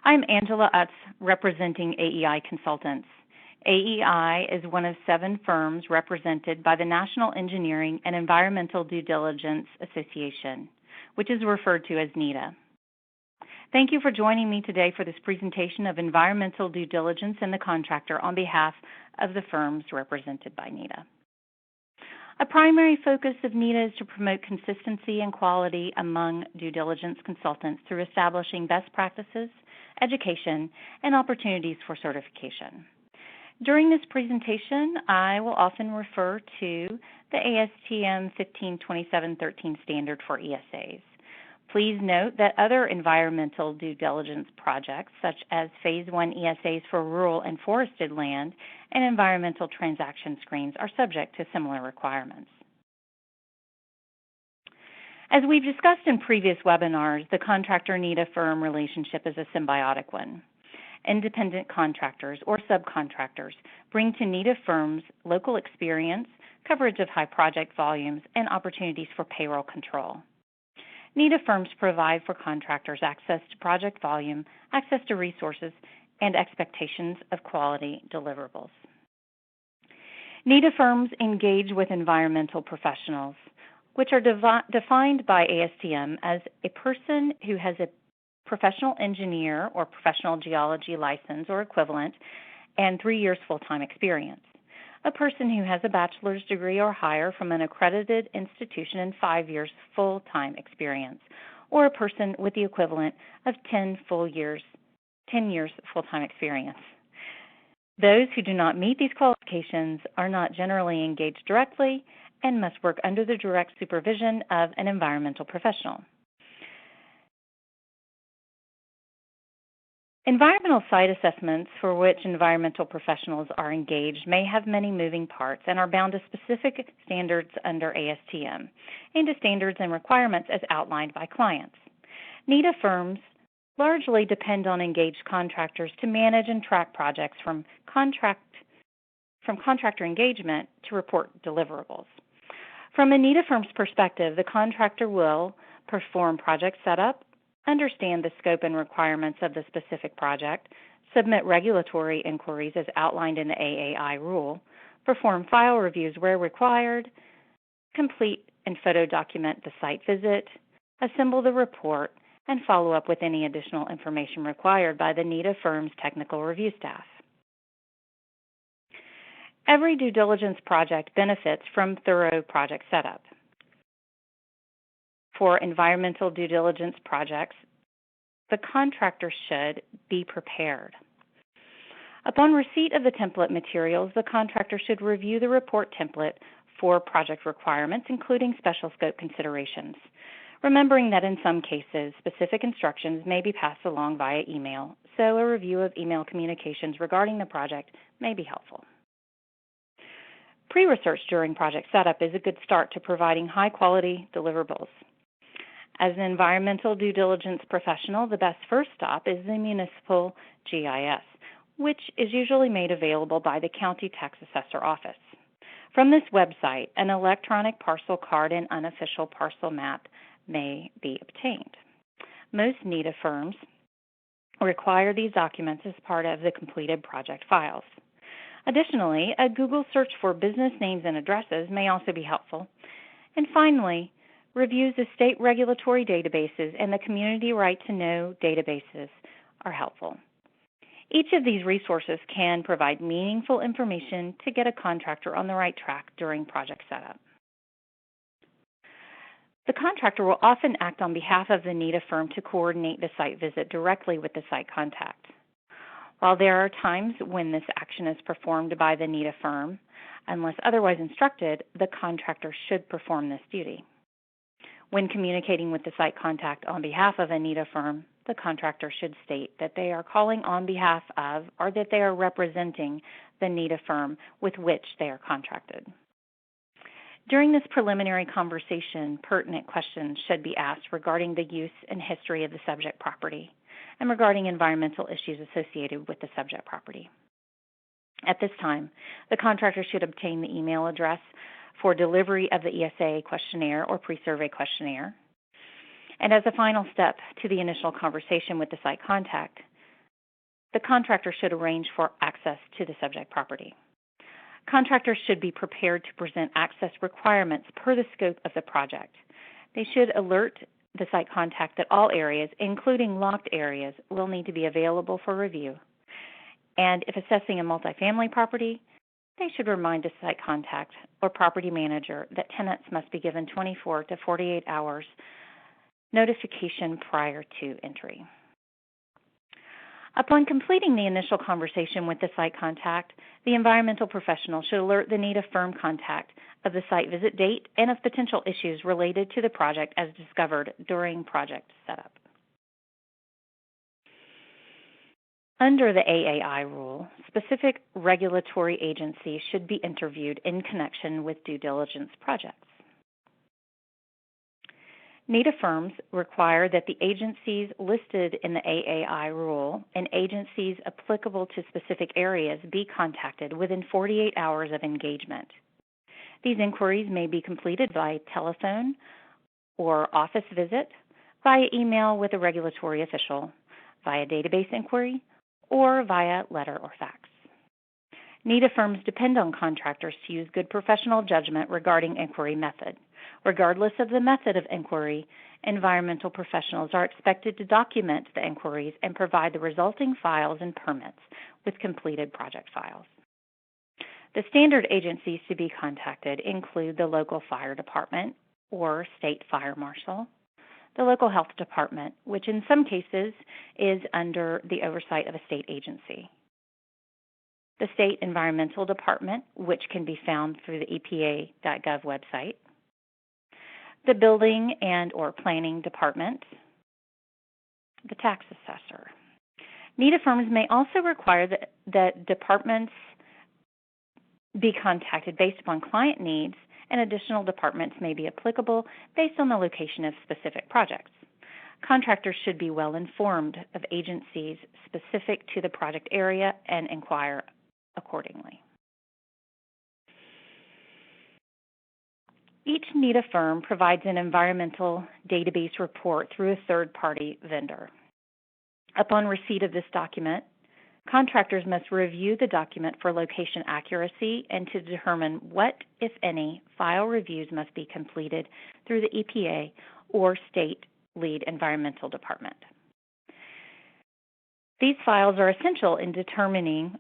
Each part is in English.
I'm Angela Utz, representing AEI Consultants. AEI is one of 7 firms represented by the National Engineering and Environmental Due Diligence Association, which is referred to as NEEDDA. Thank you for joining me today for this presentation of environmental due diligence and the contractor on behalf of the firms represented by NEEDDA. A primary focus of NEEDDA is to promote consistency and quality among due diligence consultants through establishing best practices, education, and opportunities for certification. During this presentation, I will often refer to the ASTM 152713 standard for ESAs. Please note that other environmental due diligence projects, such as Phase 1 ESAs for rural and forested land and environmental transaction screens, are subject to similar requirements. As we've discussed in previous webinars, the contractor-NEEDDA firm relationship is a symbiotic one. Independent contractors or subcontractors bring to NEEDDA firms local experience, coverage of high project volumes, and opportunities for payroll control. NEEDDA firms provide for contractors access to project volume, access to resources, and expectations of quality deliverables. NEEDDA firms engage with environmental professionals, which are defined by ASTM as a person who has a professional engineer or professional geology license or equivalent and 3 years full-time experience, a person who has a bachelor's degree or higher from an accredited institution and 5 years full-time experience, or a person with the equivalent of 10 years full-time experience. Those who do not meet these qualifications are not generally engaged directly and must work under the direct supervision of an environmental professional. Environmental site assessments for which environmental professionals are engaged may have many moving parts and are bound to specific standards under ASTM and to standards and requirements as outlined by clients. NEEDDA firms largely depend on engaged contractors to manage and track projects from contractor engagement to report deliverables. From a NEEDDA firm's perspective, the contractor will perform project setup, understand the scope and requirements of the specific project, submit regulatory inquiries as outlined in the AAI rule, perform file reviews where required, complete and photo document the site visit, assemble the report, and follow up with any additional information required by the NEEDDA firm's technical review staff. Every due diligence project benefits from thorough project setup. For environmental due diligence projects, the contractor should be prepared. Upon receipt of the template materials, the contractor should review the report template for project requirements, including special scope considerations, remembering that in some cases, specific instructions may be passed along via email, so a review of email communications regarding the project may be helpful. Pre-research during project setup is a good start to providing high-quality deliverables. As an environmental due diligence professional, the best first stop is the municipal GIS, which is usually made available by the county tax assessor office. From this website, an electronic parcel card and unofficial parcel map may be obtained. Most NEEDDA firms require these documents as part of the completed project files. Additionally, a Google search for business names and addresses may also be helpful. And finally, reviews of state regulatory databases and the community right-to-know databases are helpful. Each of these resources can provide meaningful information to get a contractor on the right track during project setup. The contractor will often act on behalf of the NEEDDA firm to coordinate the site visit directly with the site contact. While there are times when this action is performed by the NEEDDA firm, unless otherwise instructed, the contractor should perform this duty. When communicating with the site contact on behalf of a NEEDDA firm, the contractor should state that they are calling on behalf of or that they are representing the NEEDDA firm with which they are contracted. During this preliminary conversation, pertinent questions should be asked regarding the use and history of the subject property and regarding environmental issues associated with the subject property. At this time, the contractor should obtain the email address for delivery of the ESA questionnaire or pre-survey questionnaire. And as a final step to the initial conversation with the site contact, the contractor should arrange for access to the subject property. Contractors should be prepared to present access requirements per the scope of the project. They should alert the site contact that all areas, including locked areas, will need to be available for review. And if assessing a multifamily property, they should remind the site contact or property manager that tenants must be given 24 to 48 hours notification prior to entry. Upon completing the initial conversation with the site contact, the environmental professional should alert the NEEDDA firm contact of the site visit date and of potential issues related to the project as discovered during project setup. Under the AAI rule, specific regulatory agencies should be interviewed in connection with due diligence projects. NEEDDA firms require that the agencies listed in the AAI rule and agencies applicable to specific areas be contacted within 48 hours of engagement. These inquiries may be completed via telephone or office visit, via email with a regulatory official, via database inquiry, or via letter or fax. NEEDDA firms depend on contractors to use good professional judgment regarding inquiry method. Regardless of the method of inquiry, environmental professionals are expected to document the inquiries and provide the resulting files and permits with completed project files. The standard agencies to be contacted include the local fire department or state fire marshal, the local health department, which in some cases is under the oversight of a state agency, the state environmental department, which can be found through the EPA.gov website, the building and or planning department, the tax assessor. NEEDDA firms may also require that departments be contacted based upon client needs, and additional departments may be applicable based on the location of specific projects. Contractors should be well informed of agencies specific to the project area and inquire accordingly. Each NEEDDA firm provides an environmental database report through a third-party vendor. Upon receipt of this document, contractors must review the document for location accuracy and to determine what, if any, file reviews must be completed through the EPA or state lead environmental department. These files are essential in determining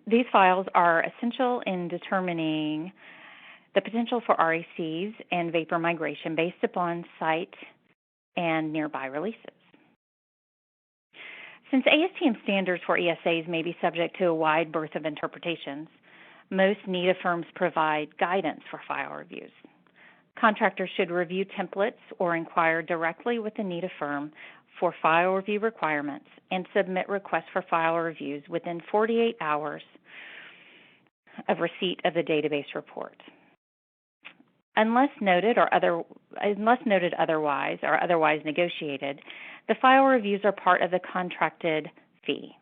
These files are essential in determining the potential for RECs and vapor migration based upon site and nearby releases. Since ASTM standards for ESAs may be subject to a wide berth of interpretations, most NEEDDA firms provide guidance for file reviews. Contractors should review templates or inquire directly with the NEEDDA firm for file review requirements and submit requests for file reviews within 48 hours of receipt of the database report. Unless noted otherwise or otherwise negotiated, the file reviews are part of the contracted fee.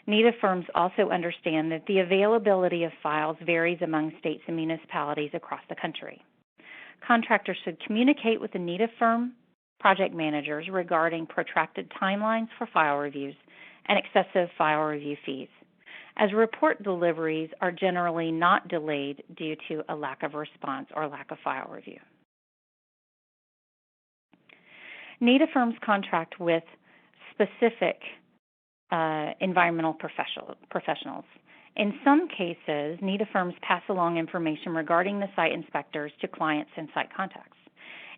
NEEDDA firms also understand that the availability of files varies among states and municipalities across the country. Contractors should communicate with the NEEDDA firm project managers regarding protracted timelines for file reviews and excessive file review fees, as report deliveries are generally not delayed due to a lack of response or lack of file review. NEEDDA firms contract with specific environmental professionals. In some cases, NEEDDA firms pass along information regarding the site inspectors to clients and site contacts.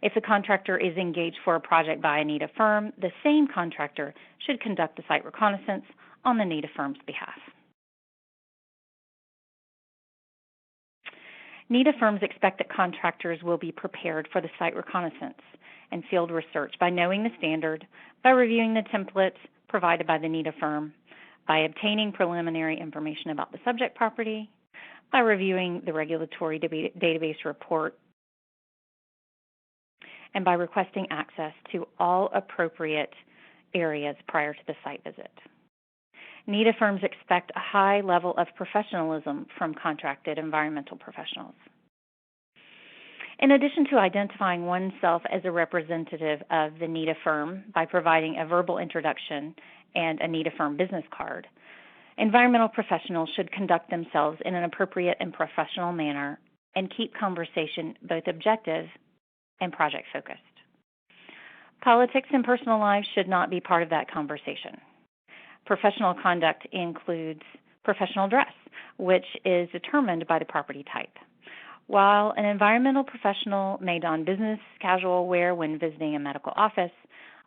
If the contractor is engaged for a project by a NEEDDA firm, the same contractor should conduct the site reconnaissance on the NEEDDA firm's behalf. NEEDDA firms expect that contractors will be prepared for the site reconnaissance and field research by knowing the standard, by reviewing the templates provided by the NEEDDA firm, by obtaining preliminary information about the subject property, by reviewing the regulatory database report, and by requesting access to all appropriate areas prior to the site visit. NEEDDA firms expect a high level of professionalism from contracted environmental professionals. In addition to identifying oneself as a representative of the NEEDDA firm by providing a verbal introduction and a NEEDDA firm business card, environmental professionals should conduct themselves in an appropriate and professional manner and keep conversation both objective and project-focused. Politics and personal lives should not be part of that conversation. Professional conduct includes professional dress, which is determined by the property type. While an environmental professional may don business casual wear when visiting a medical office,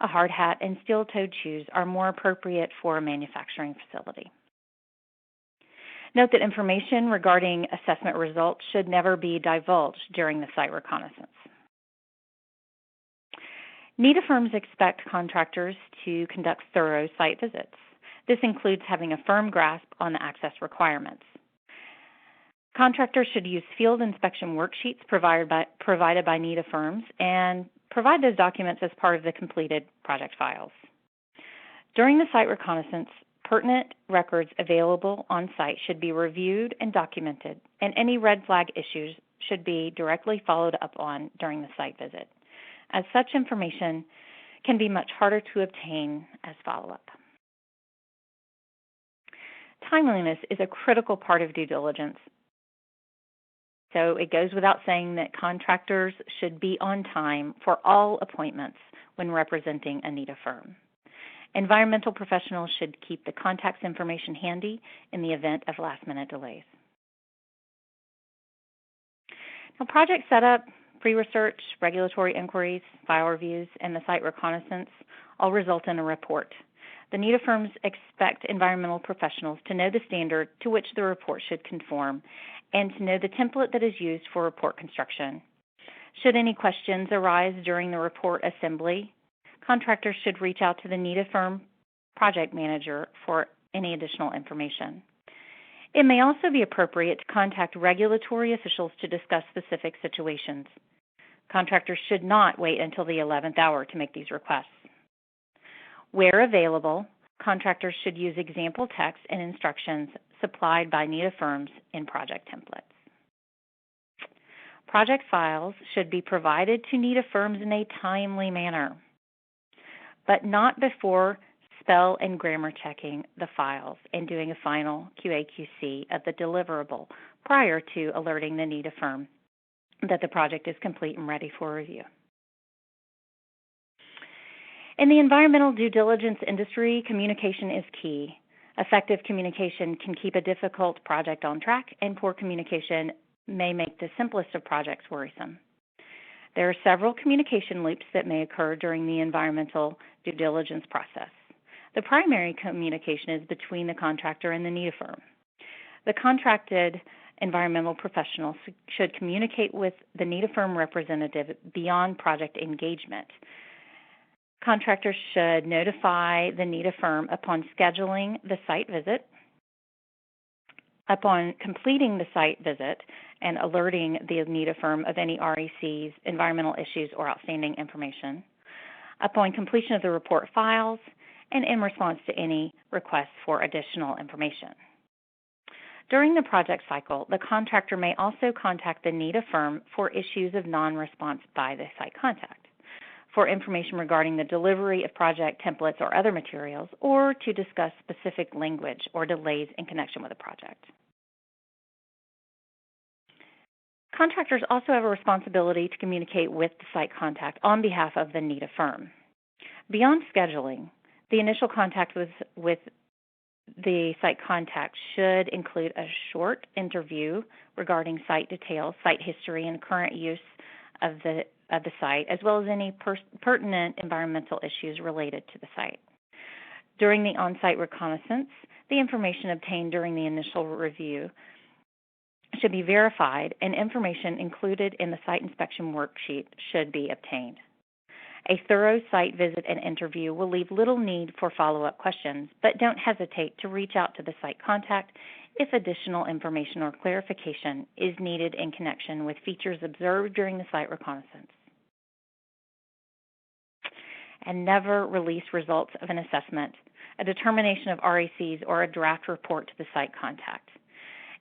a hard hat and steel-toed shoes are more appropriate for a manufacturing facility. Note that information regarding assessment results should never be divulged during the site reconnaissance. NEEDDA firms expect contractors to conduct thorough site visits. This includes having a firm grasp on the access requirements. Contractors should use field inspection worksheets provided by NEEDDA firms and provide those documents as part of the completed project files. During the site reconnaissance, pertinent records available on site should be reviewed and documented, and any red flag issues should be directly followed up on during the site visit, as such information can be much harder to obtain as follow-up. Timeliness is a critical part of due diligence. So it goes without saying that contractors should be on time for all appointments when representing a NEEDDA firm. Environmental professionals should keep the contact's information handy in the event of last-minute delays. Now, project setup, pre-research, regulatory inquiries, file reviews, and the site reconnaissance all result in a report. The NEEDDA firms expect environmental professionals to know the standard to which the report should conform and to know the template that is used for report construction. Should any questions arise during the report assembly, contractors should reach out to the NEEDDA firm project manager for any additional information. It may also be appropriate to contact regulatory officials to discuss specific situations. Contractors should not wait until the 11th hour to make these requests. Where available, contractors should use example text and instructions supplied by NEEDDA firms in project templates. Project files should be provided to NEEDDA firms in a timely manner, but not before spell and grammar checking the files and doing a final QA/QC of the deliverable prior to alerting the NEEDDA firm that the project is complete and ready for review. In the environmental due diligence industry, communication is key. Effective communication can keep a difficult project on track, and poor communication may make the simplest of projects worrisome. There are several communication loops that may occur during the environmental due diligence process. The primary communication is between the contractor and the NEEDDA firm. The contracted environmental professional should communicate with the NEEDDA firm representative beyond project engagement. Contractors should notify the NEEDDA firm upon scheduling the site visit, upon completing the site visit, and alerting the NEEDDA firm of any RECs, environmental issues, or outstanding information, upon completion of the report files, and in response to any requests for additional information. During the project cycle, the contractor may also contact the NEEDDA firm for issues of non-response by the site contact, for information regarding the delivery of project templates or other materials, or to discuss specific language or delays in connection with a project. Contractors also have a responsibility to communicate with the site contact on behalf of the NEEDDA firm. Beyond scheduling, the initial contact with the site contact should include a short interview regarding site details, site history, and current use of the site, as well as any pertinent environmental issues related to the site. During the on-site reconnaissance, the information obtained during the initial review should be verified, and information included in the site inspection worksheet should be obtained. A thorough site visit and interview will leave little need for follow-up questions, but don't hesitate to reach out to the site contact if additional information or clarification is needed in connection with features observed during the site reconnaissance. And never release results of an assessment, a determination of RECs, or a draft report to the site contact.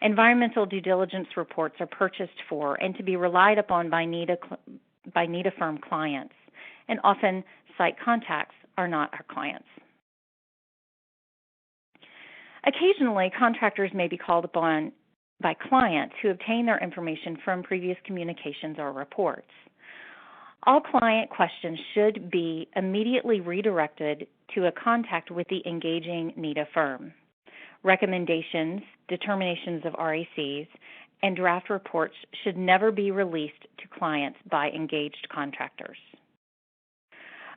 Environmental due diligence reports are purchased for and to be relied upon by NEEDDA firm clients, and often site contacts are not our clients. Occasionally, contractors may be called upon by clients who obtain their information from previous communications or reports. All client questions should be immediately redirected to a contact with the engaging NEEDDA firm. Recommendations, determinations of RACs, and draft reports should never be released to clients by engaged contractors.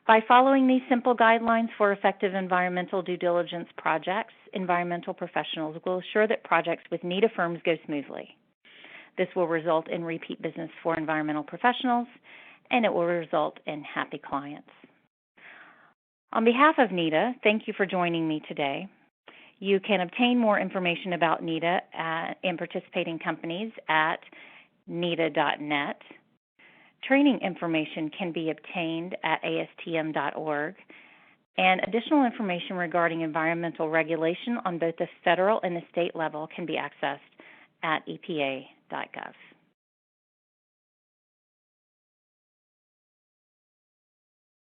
By following these simple guidelines for effective environmental due diligence projects, environmental professionals will assure that projects with NEEDDA firms go smoothly. This will result in repeat business for environmental professionals, and it will result in happy clients. On behalf of NEEDDA, thank you for joining me today. You can obtain more information about NEEDDA and participating companies at needda.net. Training information can be obtained at astm.org, and additional information regarding environmental regulation on both the federal and the state level can be accessed at epa.gov.